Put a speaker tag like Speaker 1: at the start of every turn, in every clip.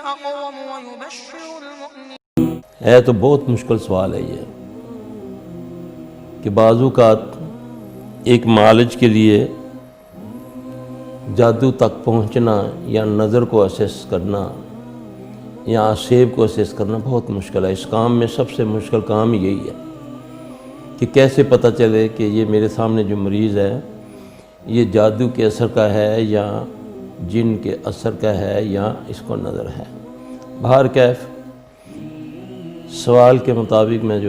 Speaker 1: أقوم ويبشر المؤمنين.
Speaker 2: ہے تو بہت مشکل سوال ہے یہ کہ بعض اوقات ایک معالج کے لیے جادو تک پہنچنا یا نظر کو اسیس کرنا یا آسیب کو اسیس کرنا بہت مشکل ہے۔ اس کام میں سب سے مشکل کام یہی ہے کہ کیسے پتہ چلے کہ یہ میرے سامنے جو مریض ہے یہ جادو کے اثر کا ہے یا جن کے اثر کا ہے یا اس کو نظر ہے۔ بہر کیف سوال کے مطابق میں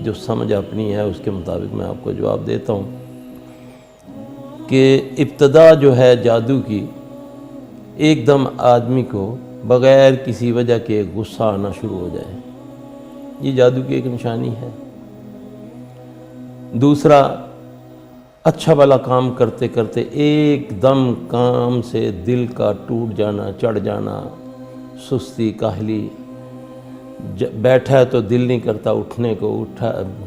Speaker 2: جو سمجھ اپنی ہے اس کے مطابق میں آپ کو جواب دیتا ہوں کہ ابتدا جو ہے جادو کی، ایک دم آدمی کو بغیر کسی وجہ کے غصہ آنا شروع ہو جائے، یہ جادو کی ایک نشانی ہے۔ دوسرا، اچھا بھلا کام کرتے کرتے ایک دم کام سے دل کا ٹوٹ جانا، چڑھ جانا، سستی، کاہلی، بیٹھا ہے تو دل نہیں کرتا اٹھنے کو،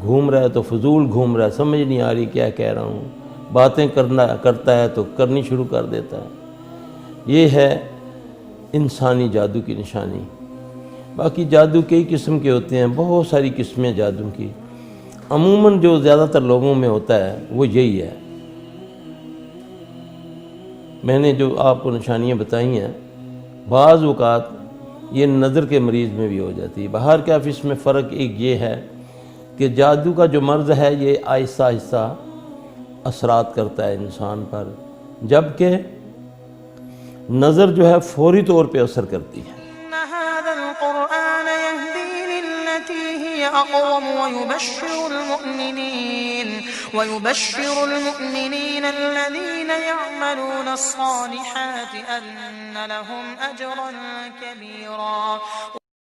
Speaker 2: گھوم رہا ہے تو فضول گھوم رہا ہے، سمجھ نہیں آ رہی کیا کہہ رہا ہوں، باتیں کرتا ہے تو کرنی شروع کر دیتا ہے۔ یہ ہے انسانی جادو کی نشانی۔ باقی جادو کئی قسم کے ہوتے ہیں، بہت ساری قسمیں جادو کی۔ عموماً جو زیادہ تر لوگوں میں ہوتا ہے وہ یہی ہے۔ میں نے جو آپ کو نشانیاں بتائی ہیں، بعض اوقات یہ نظر کے مریض میں بھی ہو جاتی ہے۔ بہر کیف اس میں فرق ایک یہ ہے کہ جادو کا جو مرض ہے یہ آہستہ آہستہ اثرات کرتا ہے انسان پر، جبکہ نظر جو ہے فوری طور پہ اثر کرتی ہے۔
Speaker 1: إن هذا القرآن يهدي للتي هي أقوم ويبشر المؤمنين الذين يعملون الصالحات أن لهم أجرا كبيرا